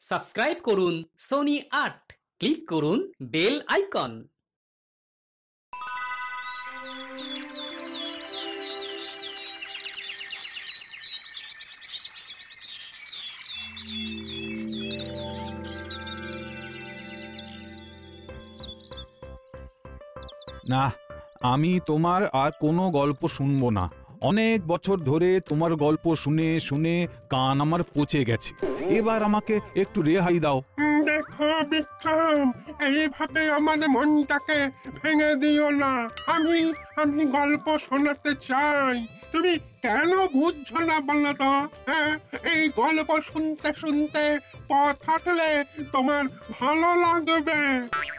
Subscribe করুন Sony ৮, click করুন bell icon. না, আমি তোমার আর কোনো গল্প শুনবো না। অনেক বছর ধরে তোমার গল্প শুনে শুনে কান আমার পচে গেছে। এবার আমাকে একটু রেহাই দাও। দেখো বিক্রম, এইভাবে আমার মনটাকে ভেঙে দিও না। আমি গল্প শোনাতে চাই, তুমি কেন বুঝছো না বলো তো? হ্যাঁ, এই গল্প শুনতে শুনতে পথ হাঁটলে তোমার ভালো লাগবে,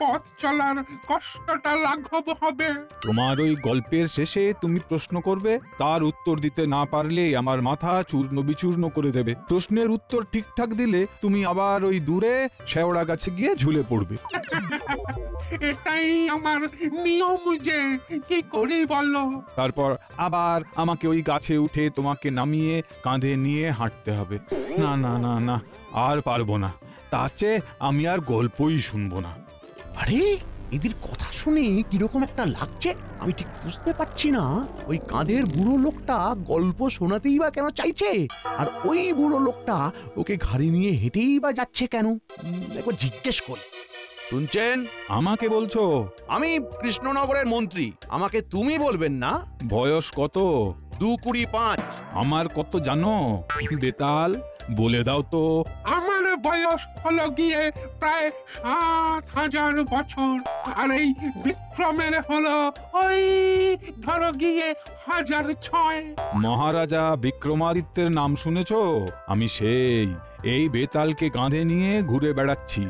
পথ চলার কষ্টটা লাঘব হবে। তোমার ওই গল্পের শেষে তুমি প্রশ্ন করবে, তার উত্তর দিতে না পারলে আমার মাথা চূর্ণ বিচূর্ণ করে দেবে। প্রশ্নের উত্তর ঠিকঠাক দিলে তুমি আবার ওই দূরে শেওড়া গাছে গিয়ে ঝুলে পড়বে। এটাই আমার নিয়ম, যে কি করি বলো? তারপর আবার আমাকে ওই গাছে উঠে তোমাকে নামিয়ে কাঁধে নিয়ে হাঁটতে হবে। না না না না, আর পারবো না। তার চেয়ে আমি আর গল্পই শুনবো না। আরে, এদের কথা শুনে কিরকম একটা লাগছে আমি ঠিক বুঝতে পারছি না। ওই কাঁধের বুড়ো লোকটা গল্প শোনাতেই বা কেন চাইছে, আর ওই বুড়ো লোকটা ওকে ঘাড়ি নিয়ে হেঁটেই বা যাচ্ছে কেন? একবার জিজ্ঞেস করি। শুনছেন? আমাকে বলছো? আমি কৃষ্ণনগরের মন্ত্রী, আমাকে তুমি বলবেন না। বয়স কত? 2-25। আমার কত জানো বেতাল? বলে দাও তো। আমার বয়স হলো গিয়ে প্রায় ৭,০০০ বছর, আর এই বিক্রমের হলো ওই ধরো গিয়ে ১০০৬। মহারাজা বিক্রমাদিত্যের নাম শুনেছো? আমি সেই। এই বেতালকে কাঁধে নিয়ে ঘুরে বেড়াচ্ছি।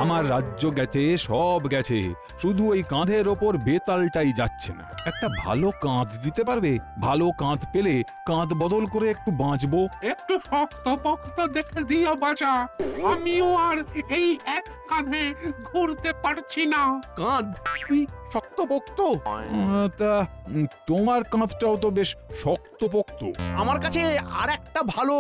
আমার রাজ্য গেছে, সব গেছে, শুধু ওই কাঁধের ওপর বেতালটাই যাচ্ছে না। একটা ভালো কাঁধ দিতে পারবে? ভালো কাঁধ পেলে কাঁধ বদল করে একটু বাঁচবো। একটু শক্ত পক্ত দেখে দিও বাজা, আমিও আর এই এক কাঁধে ঘুরতে পারছি না। কাঁধ শক্তপোক্ত? তা তোমার কাঁধটাও তো বেশ শক্তপোক্ত। আমার কাছে আর একটা ভালো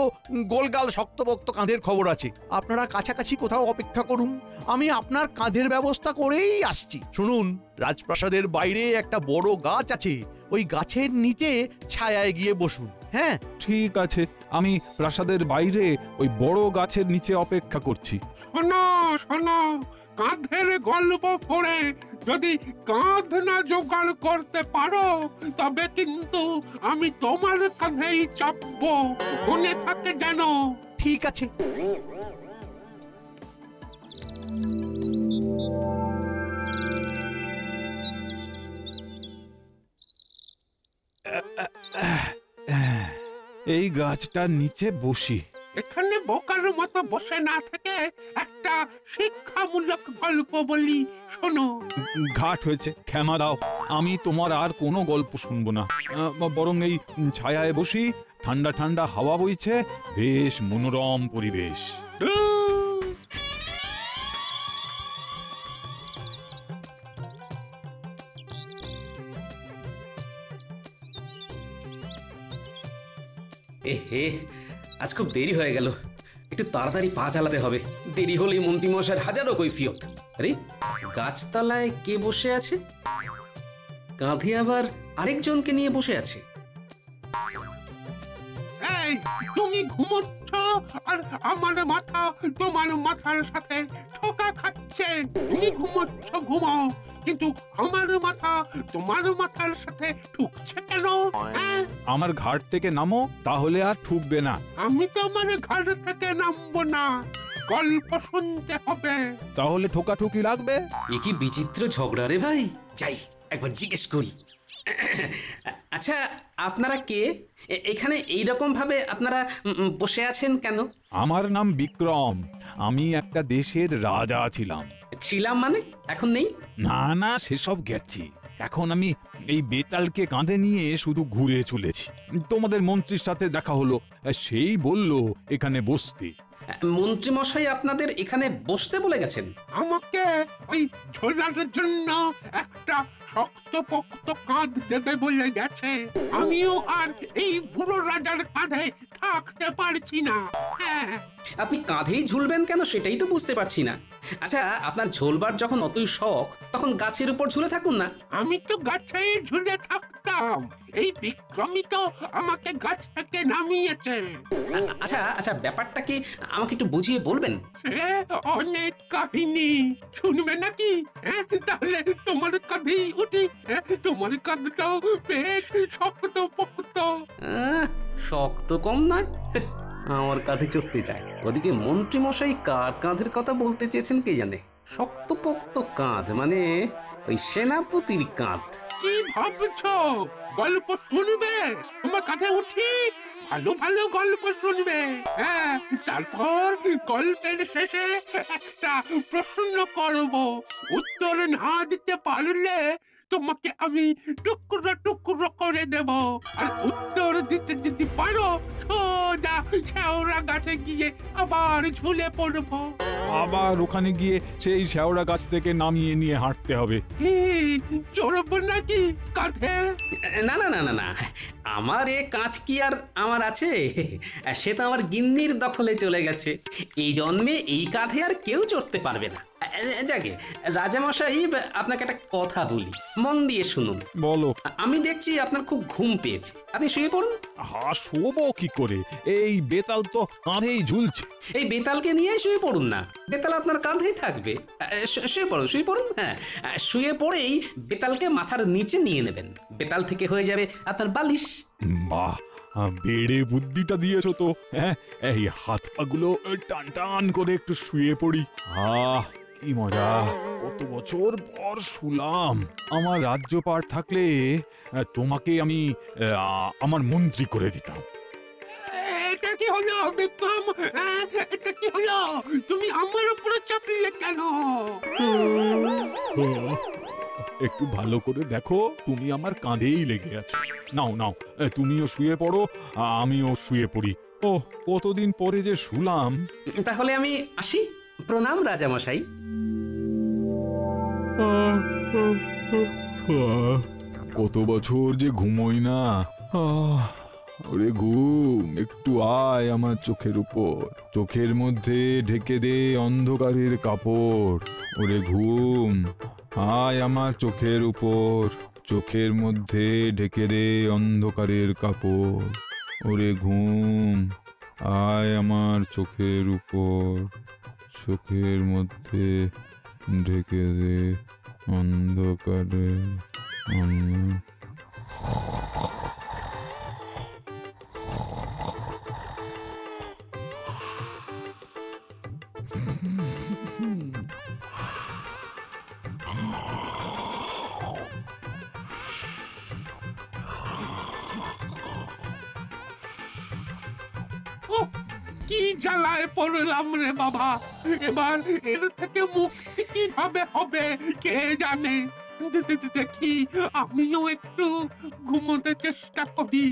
গোলগাল শক্তপোক্ত কাঁধের খবর আছে। আপনারা কাছাকাছি কোথাও অপেক্ষা করুন, আমি আপনার কাঁধের ব্যবস্থা করেই আসছি। শুনুন, রাজপ্রাসাদের বাইরে একটা বড় গাছ আছে, ওই গাছের নিচে ছায়ায় গিয়ে বসুন। হ্যাঁ, ঠিক আছে, আমি প্রাসাদের বাইরে ওই বড় গাছের নিচে অপেক্ষা করছি। শোনো শোনো, কাঁধের গল্প করে যদি কাঁধ না জোগাড় করতে পারো, তবে কিন্তু আমি তোমার কাঁধেই চাপবো, মনে থাকে যেন। ঠিক আছে। এই গাছটার নিচে বসি। এখানে বোকার মতো বসে না থেকে একটা শিক্ষামূলক গল্প বলি, শোনো। ঘাট হয়েছে, ক্ষমা দাও। আমি তোমার আর কোনো গল্প শুনবো না। বরং এই ছায়ায় বসি, ঠান্ডা ঠান্ডা হাওয়া বইছে, বেশ মনোরম পরিবেশ। এহে, আজ খুব দেরি হয়ে গেল, একটু তাড়াতাড়ি পা চালাতে হবে। দেরি হলেই মন্ত্রীমশাইয়ের হাজারো কৈফিয়ত। আরে, গাছতলায় কে বসে আছে? কাঁধে আবার আরেকজনকে নিয়ে বসে আছে। এই, তুমি ঘুমোচ্ছ আর আমার মাথা তোমার মাথার সাথে ঠোকা খাচ্ছে। তুমি ঘুমোচ্ছ, ঘুমাও, কিন্তু আমার মাথা তোমার মাথার সাথে ঠুকছে কেন? হ্যাঁ, আমার ঘাট থেকে নামো, তাহলে আর ঠুকবে না। আমি তো আমার ঘাট থেকে নামবো না, গল্প শুনতে হবে। তাহলে ঠোকাঠুকি লাগবে। এ কি বিচিত্র ঝগড়া রে ভাই! যাই একবার জিজ্ঞেস করি। আচ্ছা, আপনারা কে? এখানে এইরকম ভাবে আপনারা বসে আছেন কেন? আমার নাম বিক্রম, আমি একটা দেশের রাজা ছিলাম। ছিলাম মানে এখন নেই? না না, সেসব গেছি। এখন আমি এই বেতালকে কাঁধে নিয়ে শুধু ঘুরে চলেছি। তোমাদের মন্ত্রীর সাথে দেখা হলো, সেই বলল এখানে বসতে। মন্ত্রী মশাই আপনাদের এখানে বসতে বলে গেছেন? আমাকে ওই ঝোলার জন্য একটা শক্তপোক্ত কাঁধ দেবে বলে গেছে। আমিও আর এই বুড়ো রাজার কাঁধে থাকতে পারছি না। হ্যাঁ, আপনি কাঁধেই ঝুলবেন কেন সেটাই তো বুঝতে পারছি না। আচ্ছা, আপনার ঝোলবার যখন অতই শখ, তখন গাছের উপর ঝুলে থাকুন না। আমি তো গাছে ঝুলে থাকতাম, এই বিক্রমই তো আমাকে গাছ থেকে নামিয়েছে। আচ্ছা আচ্ছা, ব্যাপারটা কি আমাকে একটু বুঝিয়ে বলবেন? সে অনেক কাহিনী শুনবে নাকি? হ্যাঁ, তাহলে তোমার কাঁধেই উঠি। হ্যাঁ, তোমার কাঁধটাও বেশ শক্ত পোক্ত। শক্ত কম নয়, আমার কাঁধে চড়তে চায়। ওদিকে মন্ত্রী মশাই কার কাঁধের কথা বলতে চেয়েছেন কে জানে। শক্তপোক্ত কাঁধ মানে ওই সেনাপতির কাঁধ। কি ভাবছো? গল্প শুনবে? তোমার কাঁধে উঠি, ভালো ভালো গল্প শুনবে। হ্যাঁ, তারপর গল্পের শেষে একটা প্রশ্ন করব, উত্তর না দিতে পারলে তোমাকে আমি টুকরো টুকরো করে দেব। আর উত্তর দিতে যদি পারো, সোজা শেওড়া গাছে গিয়ে আবার ঝুলে পড়বো। আবার ওখানে গিয়ে সেই শেওড়া গাছ থেকে নামিয়ে নিয়ে হাঁটতে হবে। চড়বো নাকি কাঁধে? না না না না না, আমার এ কাঁধ কি আর আমার আছে? সে তো আমার গিন্নির দখলে চলে গেছে। এই জন্মে এই কাঁধে আর কেউ চড়তে পারবে না। যাকে রাজামশাই, আপনাকে একটা কথা বলি, মন দিয়ে শুনুন। বলো। আমি দেখছি আপনার খুব ঘুম পেয়েছে, আপনি শুয়ে পড়ুন। শোবো কি করে? এই বেতাল তো কাঁধেই ঝুলছে। এই বেতালকে নিয়ে শুয়ে পড়ুন না, বেতাল আপনার কাঁধেই থাকবে। শুয়ে পড়ুন, শুয়ে পড়ুন। হ্যাঁ, শুয়ে পড়েই বেতালকে মাথার নিচে নিয়ে নেবেন, বেতাল থেকে হয়ে যাবে আপনার বালিশ। বাহ, বেড়ে বুদ্ধিটা দিয়েছো তো। হ্যাঁ, এই হাত পাগুলো টান টান করে একটু শুয়ে পড়ি। কি মজা! কত বছর পর শুলাম। আমার রাজ্যপাট থাকলে তোমাকে আমি আমার মন্ত্রী করে দিতাম। এটা কি হলো বিক্রম? এটা কি হলো? তুমি আমার উপরে চাপলে কেন? একটু ভালো করে দেখো, তুমি আমার কাঁধেই লেগে আছো। নাও নাও, তুমিও শুয়ে পড়ো, আমিও শুয়ে পড়ি। ও, কতদিন পরে যে শুলাম। তাহলে আমি আসি। প্রণাম রাজামশাই। কত বছর যে ঘুমোই না। ওরে ঘুম, একটু আয় আমার চোখের উপর। চোখের মধ্যে ঢেকে দে অন্ধকারের কাপড়। ওরে ঘুম, আয় আমার চোখের উপর। চোখের মধ্যে ঢেকে দে অন্ধকারের কাপড়। ওরে ঘুম, আয় আমার চোখের উপর। চোখের মধ্যে ঢেকে দে অন্ধকারের কি জ্বালায় পড়লাম রে বাবা! এবার এর থেকে মুক্তি কিভাবে হবে কে জানে। দেখি আমিও একটু ঘুমোতে চেষ্টা করি।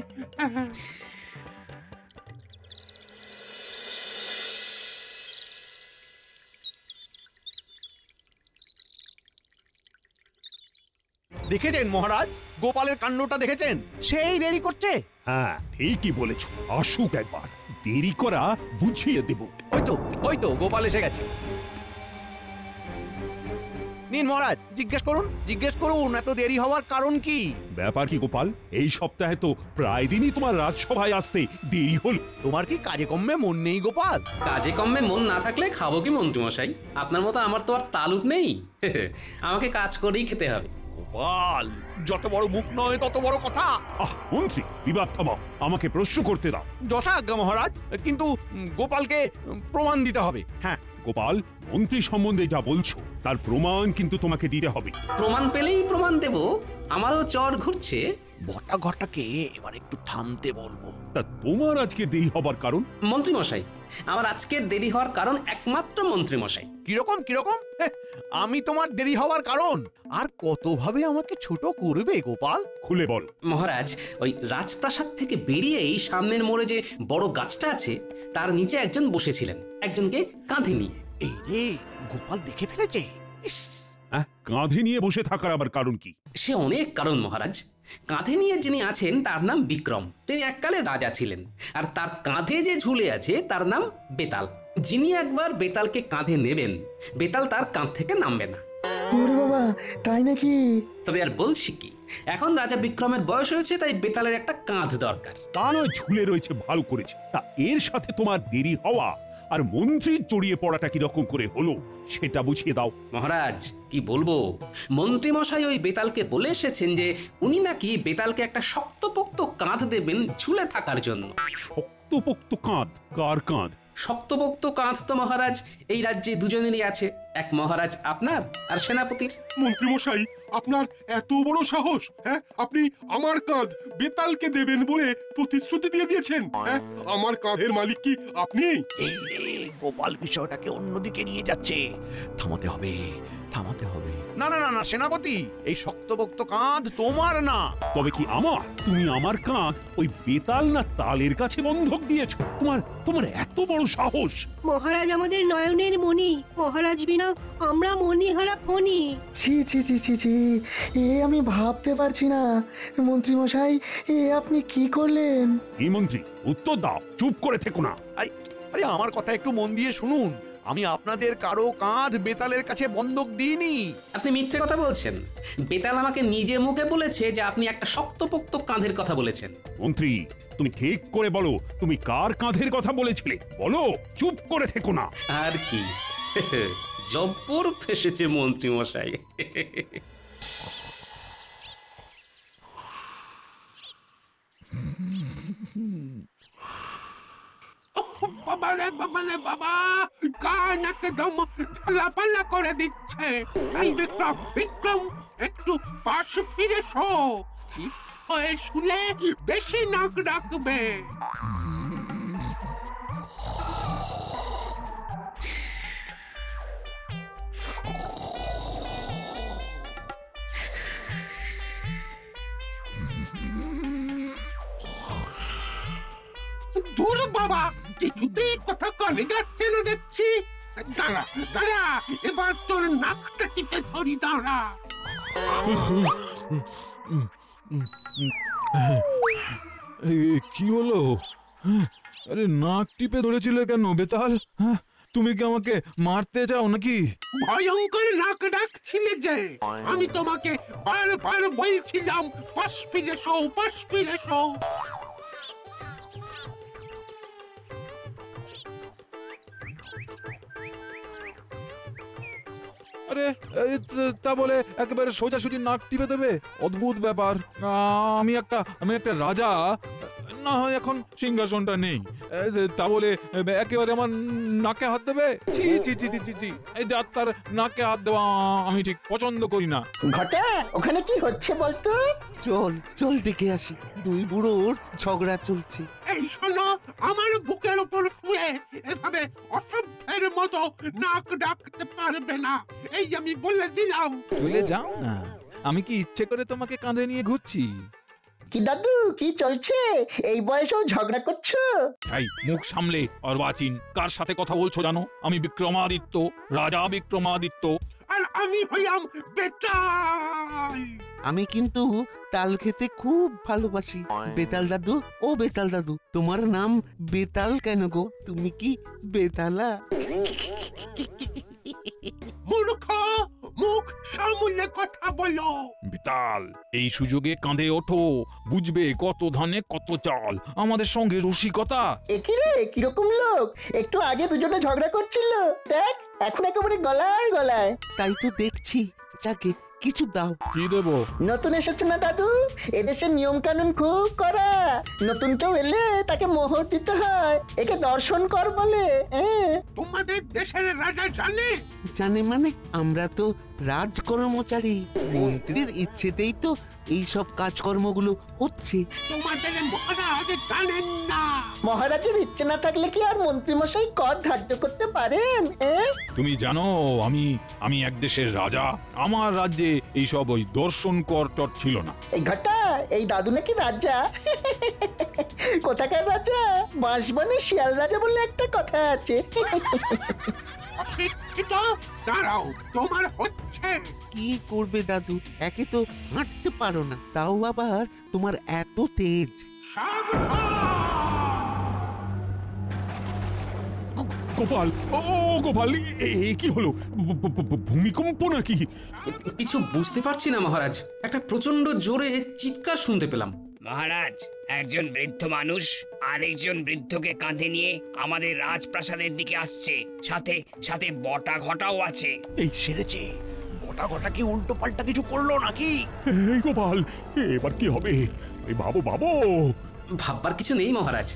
দেখেছেন মহারাজ, গোপালের কাণ্ডটা দেখেছেন? সেই দেরি করছে। হ্যাঁ, ঠিকই বলেছ। আসুক একবার, দেরি করা বুঝিয়ে দেব। ওই তো গোপাল এসে গেছে। নিন মহারাজ, জিজ্ঞেস করুন এত দেরি হওয়ার কারণ কি? ব্যাপার কি গোপাল? এই সপ্তাহে তো প্রায় দিনই তোমার রাজসভায় আসতে দেরি হলো। তোমার কি কাজে কম্মে মন নেই গোপাল? কাজে কম্মে মন না থাকলে খাবো কি মন্ত্রীমশাই? আপনার মতো আমার তো আর তালুক নেই। আমাকে কাজ করেই খেতে হবে। গোপাল, যত বড় মুখ নয় তত বড় কথা। মন্ত্রী, বিবাদ থামাও, আমাকে প্রশ্ন করতে দাও। যথাজ্ঞা মহারাজ, কিন্তু গোপালকে প্রমাণ দিতে হবে। হ্যাঁ গোপাল, মন্ত্রী সম্বন্ধে যা বলছো তার প্রমাণ কিন্তু তোমাকে দিতে হবে। প্রমাণ পেলেই প্রমাণ দেব। আমারও চর ঘুরছে। বটা ঘটাকে এবার একটু থামতে বলবো। তা তোমার আজকে দেরি হবার কারণ? মন্ত্রীমশাই, আমার আজকের দেরি হওয়ার কারণ একমাত্র মন্ত্রীমশাই। কিরকম? আমি তোমার দেরি হওয়ার কারণ? আর কতভাবে আমাকে ছোট করবে গোপাল? খুলে বল। মহারাজ, ওই রাজপ্রাসাদ থেকে বেরিয়েই সামনের মোড়ে যে বড় গাছটা আছে তার নিচে একজন বসেছিলেন, একজনকে কাঁধে নিয়ে। এই রে, গোপাল দেখে ফেলেছে। ইস, হ্যাঁ, কাঁধে নিয়ে বসে থাকার আবার কারণ কি? সে অনেক কারণ মহারাজ। কাঁধে নিয়ে যিনি আছেন তার নাম বিক্রম, তিনি এককালে রাজা ছিলেন। আর তার কাঁধে যে ঝুলে আছে তার নাম বেতাল। যিনি একবার বেতালকে কাঁধে নেবেন, বেতাল তার কাঁধ থেকে নামবে না। ওরে বাবা, তাই নাকি? তবে আর বলছি কি, এখন রাজা বিক্রমের বয়স হয়েছে, তাই বেতালের একটা কাঁধ দরকার। তা নয় ঝুলে রয়েছে, ভালো করেছে। তা এর সাথে তোমার দেরি হওয়া আর মন্ত্রীর জড়িয়ে পড়াটা কিরকম করে হলো সেটা বুঝিয়ে দাও। মহারাজ কি বলবো, মন্ত্রী মশাই ওই বেতালকে বলে এসেছেন যে উনি নাকি বেতালকে একটা শক্তপোক্ত কাঁধ দেবেন ঝুলে থাকার জন্য। শক্তপোক্ত কাঁধ? কার কাঁধ? শক্তপোক্ত কাঁধ তো মহারাজ এই রাজ্যে দুজনেরই আছে, এক মহারাজ আপনার আর সেনাপতির। মন্ত্রীমশাই, আপনার এত বড় সাহস! হ্যাঁ, আপনি আমার কাঁধ বেতালকে দেবেন বলে প্রতিশ্রুতি দিয়ে দিয়েছেন। হ্যাঁ, আমার কাঁধের মালিক কি আপনি? এই রে, গোপাল বিষয়টাকে অন্যদিকে নিয়ে যাচ্ছে। থামাতে হবে, থামাতে হবে। না না না না সেনাপতি, এই শক্তপোক্ত কাঁধ তোমার না। তবে কি আমার? তুমি আমার কাঁধ ওই বেতাল না তালের কাছে বন্ধক দিয়েছো? তোমার তোমার এত বড় সাহস! মহারাজ আমাদের নয়নের মণি, মহারাজ বিনা আমরা মণিহারা ফণি। ছি ছি ছি ছি ছি, এ আমি ভাবতে পারছি না। মন্ত্রী মশাই, এ আপনি কি করলেন? এই মন্ত্রী, উত্তর দাও, চুপ করে থেকো না। আরে আমার কথা একটু মন দিয়ে শুনুন। আমি আপনাদের কারো কাঁধ বেতালের কাছে বন্ধক দিইনি। আপনি মিথ্যে কথা বলছেন। বেতাল আমাকে নিজে মুখে বলেছে যে আপনি একটা শক্তপোক্ত কাঁধের কথা বলেছেন। মন্ত্রী, তুমি ঠিক করে বলো, তুমি কার কাঁধের কথা বলেছিলে? বলো, চুপ করে থেকো না। আর কি, জব্বর ফেসেছে মন্ত্রী মশাই। বাবা রে বাবা রে বাবা, কান একদম ঝালাপালা করে দিচ্ছে। এই বিক্রম, বিক্রম, একটু পাশ ফিরে শো। ঠিক হয়ে শুলে বেশি নাক ডাকবে। দূর বাবা, কিছুতেই কথা কানে যাচ্ছে না দেখছি। দাঁড়া দাঁড়া, এবার তোর নাকটা টিপে ধরি, দাঁড়া। কি হলো? আরে নাক টিপে ধরেছিলে কেন বেতাল? হ্যাঁ, তুমি কি আমাকে মারতে চাও নাকি? ভয়ঙ্কর নাক ডাকছিলে যে, আমি তোমাকে বারবার বলছিলাম পাশ ফিরে শো, পাশ ফিরে শো। আরে তা বলে একেবারে সোজাসুজি নাক টিপে দেবে? অদ্ভুত ব্যাপার। আমি একটা রাজা, না হয় এখন সিংহাসনটা নেই, তা বলে একেবারে আমার নাকে হাত দেবে? ছি ছি ছি ছি ছি, এই যাত্রার নাকে হাত দেওয়া আমি ঠিক পছন্দ করি না। ঘটা, ওখানে কি হচ্ছে বলতো? চল চল দেখে আসি, দুই বুড়োর ঝগড়া চলছে। এই শোনো, আমার বুকের উপর শুয়ে এভাবে অসভ্যের মতো নাক ডাকতে পারবে না, এই আমি বলে দিলাম। চলে যাও না, আমি কি ইচ্ছে করে তোমাকে কাঁধে নিয়ে ঘুরছি? কি দাদু, কি চলছে? এই বয়সেও ঝগড়া করছো? এই মুখ সামলে অর্বাচীন, কার সাথে কথা বলছো জানো? আমি বিক্রমাদিত্য, রাজা বিক্রমাদিত্য। আর আমি হইলাম বেতাল। আমি কিন্তু তাল খেতে খুব ভালোবাসি। বেতাল দাদু, ও বেতাল দাদু, তোমার নাম বেতাল কেন গো? তুমি কি বেতালা? মূর্খ, মুখ সামলে কথা বলো। বেতাল, এই সুযোগে কাঁধে ওঠো, বুঝবে কত ধানে কত চাল। আমাদের সঙ্গে রসিকতা। একই রে, কিরকম লোক! একটু আগে দুজনে ঝগড়া করছিল, দেখ এখন একেবারে গলায় গলায়। তাই তো দেখছি। যাকে কিছু দাও। কি দেবো? নতুন এসেছো না দাদু, এদেশের নিয়ম কানুন খুব কড়া। নতুন কেউ এলে তাকে মোহর দিতে হয়, একে দর্শন কর বলে। তোমাদের দেশের রাজা জানে? জানে মানে? আমরা তো রাজকর্মচারী, মন্ত্রীর ইচ্ছেতেই তো এই সব কাজকর্মগুলো হচ্ছে। তোমাদের মহারাজ জানেন না? মহারাজের ইচ্ছে না থাকলে কি আর মন্ত্রীমশাই কর ধার্য করতে পারেন? তুমি জানো আমি এক দেশের রাজা। আমার রাজ্যে এইসব ওই দর্শন কর টর ছিল না। এই ঘটা, এই দাদু নাকি রাজা? কোথাকার রাজা? বাঁশবনে শিয়াল রাজা বলে একটা কথা আছে। অশিক্ষিত, দাঁড়াও, তোমার হচ্ছে। কি করবে দাদু, একে তো হাঁটতে পারো না, তাও আবার তোমার এত তেজ। গোপাল, ও গোপাল, এ কি হলো? ভূমিকম্প নাকি? কিছু বুঝতে পারছি না মহারাজ, একটা প্রচন্ড জোরে চিৎকার শুনতে পেলাম। মহারাজ, একজন বৃদ্ধ মানুষ আরেকজন বৃদ্ধকে কাঁধে নিয়ে আমাদের রাজপ্রাসাদের দিকে আসছে, সাথে সাথে বটা ঘটাও আছে। এই সেরেছে, গোটা গোটা কি উল্টো পাল্টা কিছু করলো নাকি? এই গোপাল, এবার কি হবে? এই বাবু বাবু, ভাববার কিছু নেই মহারাজ,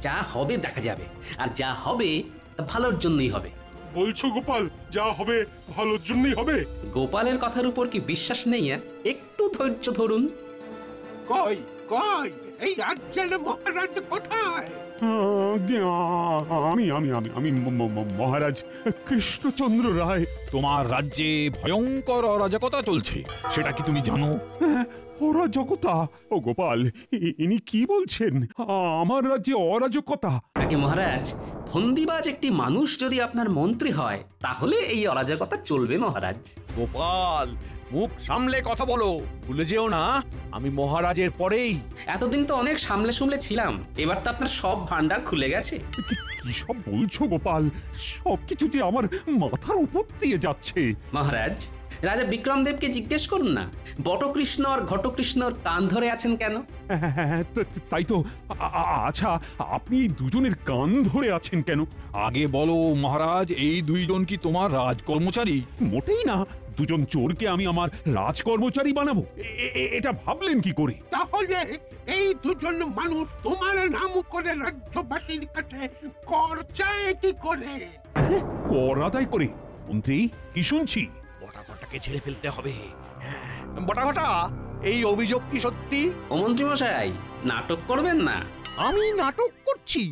যা হবে দেখা যাবে, আর যা হবে তা ভালোর জন্যই হবে। বলছো গোপাল, যা হবে ভালোর জন্যই হবে? গোপালের কথার উপর কি বিশ্বাস নেই? একটু ধৈর্য ধরুন। কই কই এই রাজ্যের মহারাজ কোথায়? আমি আমি আমি আমি মহারাজ কৃষ্ণচন্দ্র রায়। তোমার রাজ্যে ভয়ঙ্কর অরাজকতা চলছে, সেটা কি তুমি জানো? অরাজকতা? ও গোপাল, ইনি কি বলছেন? আমার রাজ্যে অরাজকতা? আগে মহারাজ, ফন্দিবাজ একটি মানুষ যদি আপনার মন্ত্রী হয় তাহলে এই অরাজকতা চলবে মহারাজ। গোপাল, মুখ সামলে কথা বলো, ভুলে যেও না আমি মহারাজের পরেই। এতদিন তো অনেক সামলে সামলে ছিলাম, এবার তো আপনার সব ভান্ডার খুলে গেছে। কি সব বলছো গোপাল? সবকিছু যে আমার মাথার উপর দিয়ে যাচ্ছে। মহারাজ, রাজা বিক্রমদেবকে জিজ্ঞেস করুন না, বটকৃষ্ণ আর ঘটকৃষ্ণর কান ধরে আছেন কেন? তাই তো। আচ্ছা, আপনি দুজনের কান ধরে আছেন কেন? আগে বলো মহারাজ, এই দুইজন কি তোমার রাজকর্মচারী? মোটেই না। দুজন চোরকে আমি আমার রাজকর্মচারী বানাবো, এটা ভাবলেন কি করে? তাহলে এই দুজন মানুষ তোমার নাম করে রাজ্যবাসীর কাছে কর চায় কি করে? কর আদায় করে? মন্ত্রী, কি শুনছি? বটা ঘটাকে ছেড়ে ফেলতে হবে। বটা ঘটা, এই অভিযোগ কি সত্যি? ও মন্ত্রী মশাই, নাটক করবেন না। আমি নাটক করছি?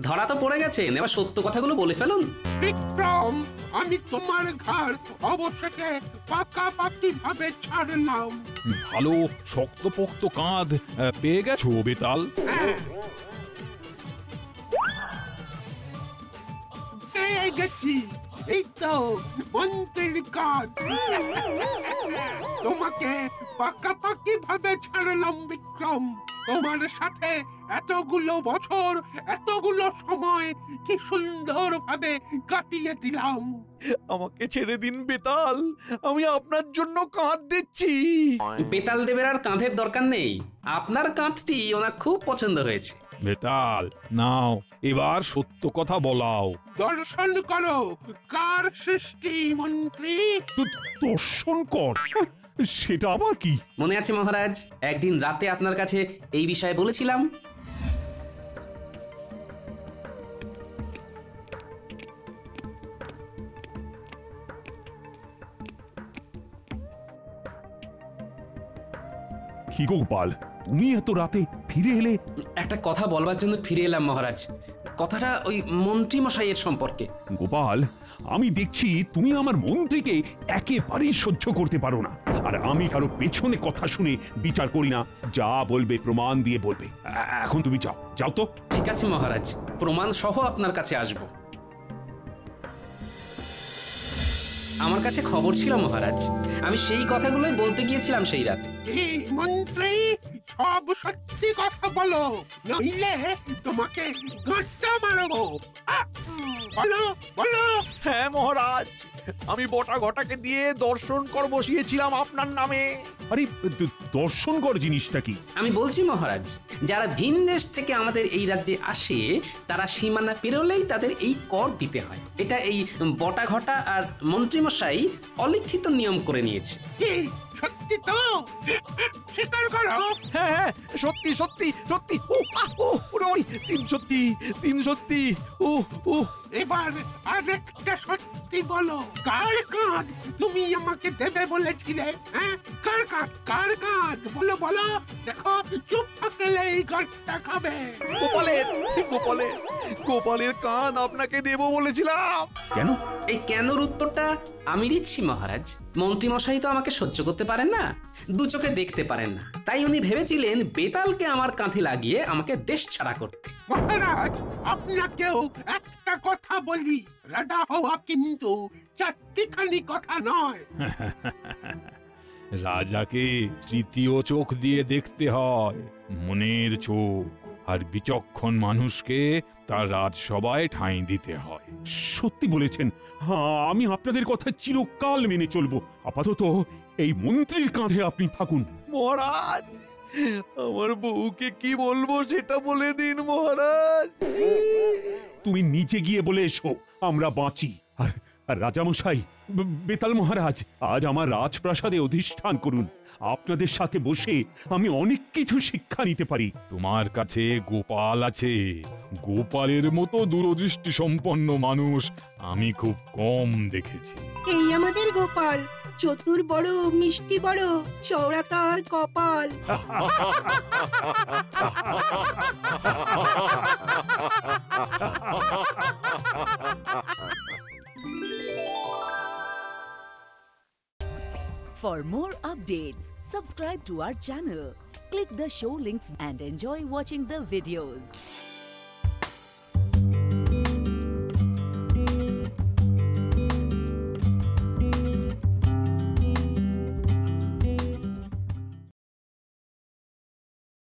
ধরা তো পড়ে গেছেন, এবার সত্য কথাগুলো বলে ফেলুন। বিক্রম, আমি তোমার ঘর অবশেষে পাকাপাকি ভাবে ছাড়লাম। ভালো শক্তপোক্ত কাঁধ পেয়ে গেছো বেতাল? হ্যাঁ, পেয়ে গেছি। এই তো মন্ত্রীর কাজ। তোমাকে পাকাপাকি ভাবে ছাড়লাম বিক্রম। তোমার সাথে এতগুলো বছর, এতগুলো সময় কি সুন্দর ভাবে কাটিয়ে দিলাম। আমাকে ছেড়ে দিন বেতাল, আমি আপনার জন্য কাঁধ দিচ্ছি। বেতাল দেবের আর কাঁধের দরকার নেই, আপনার কাঁধটি ওনার খুব পছন্দ হয়েছে। বেতাল, নাও এবার সত্য কথা বলাও। দর্শন করো কার সৃষ্টি মন্ত্রী। দর্শন কর? সেটা আবার কি? মনে আছে মহারাজ, একদিন রাতে আপনার কাছে এই বিষয়ে বলেছিলাম। কি গো গোপাল, তুমি এত রাতে ফিরে এলে? একটা কথা বলবার জন্য ফিরে এলাম মহারাজ। কথাটা ওই মন্ত্রী মশাইয়ের সম্পর্কে। গোপাল, আমি দেখছি তুমি আমার মন্ত্রীকে একেবারেই সহ্য করতে পারো না। আর আমি কারো পেছনে কথা শুনে বিচার করি না, যা বলবে প্রমাণ দিয়ে বলবে। এখন তুমি যাও, যাও তো। ঠিক আছে মহারাজ, প্রমাণ সহ আপনার কাছে আসব। আমার কাছে খবর ছিল মহারাজ, আমি সেই কথাগুলোই বলতে গিয়েছিলাম সেই রাতে। এই মন্ত্রী, সব সত্যি কথা বলো, নইলে তোমাকে গাঁটটা মারবো। বলো বলো। হ্যাঁ মহারাজ, আমি বটা ঘটাকে দিয়ে দর্শন কর বসিয়েছিলাম আপনার নামে। আরে দর্শন কর জিনিসটা কি? আমি বলছি মহারাজ, যারা ভিন দেশ থেকে আমাদের এই রাজ্যে আসে তারা সীমানা পেরোলেই তাদের এই কর দিতে হয়। এটা এই বটা ঘটা আর মন্ত্রীমশাই অলিখিত নিয়ম করে নিয়েছে। কি সত্যি তো? স্বীকার করো। হ্যাঁ হ্যাঁ, সত্যি সত্যি সত্যি। তিন সত্যি, তিন সত্যি। এবার আরেকটা সত্যি বলো, কার কাঁধ তুমি আমাকে দেবে বলেছিলে? হ্যাঁ, কার কাঁধ? কার কাঁধ? বলো বলো। দেখো চুপ থাকলে এই গাছটা খাবে। গোপালের গোপালের গোপালের কান আপনাকে দেব বলেছিলাম। কেন? এই কেনর উত্তরটা আমি দিচ্ছি মহারাজ। মন্ত্রীমশাই তো আমাকে সহ্য করতে পারেন না, দু চোখে দেখতে পারেন না, তাই উনি ভেবেছিলেন বেতালকে আমার কাঁধে লাগিয়ে আমাকে দেশ ছাড়া করতে। মহারাজ আপনাকেও একটা কথা বলি, রাজা হওয়া কিন্তু চারটিখানি কথা নয়। রাজাকে তৃতীয় চোখ দিয়ে দেখতে হয়, মনের চোখ। আর বিচক্ষণ মানুষকে তার রাজসভায় ঠাঁই দিতে হয়। সত্যি বলেছেন। হ্যাঁ, আমি আপনাদের কথা চিরকাল মেনে চলবো। আপাতত এই মন্ত্রীর কাঁধে আপনি থাকুন। মহারাজ, আমার বউকে কি বলবো সেটা বলে দিন মহারাজ। তুমি নিচে গিয়ে বলে এসো আমরা বাঁচি। আর রাজামশাই, বেতাল মহারাজ, আজ আমার রাজপ্রাসাদে অধিষ্ঠান করুন। আপনাদের সাথে বসে আমি অনেক কিছু শিক্ষা নিতে পারি। তোমার কাছে গোপাল আছে। গোপালের মতো দূরদৃষ্টি সম্পন্ন মানুষ আমি খুব কম দেখেছি। এই আমাদের গোপাল, চতুর বড়, মিষ্টি বড়, চওড়া তার কপাল। For more updates, subscribe to our channel, click the show links and enjoy watching the videos.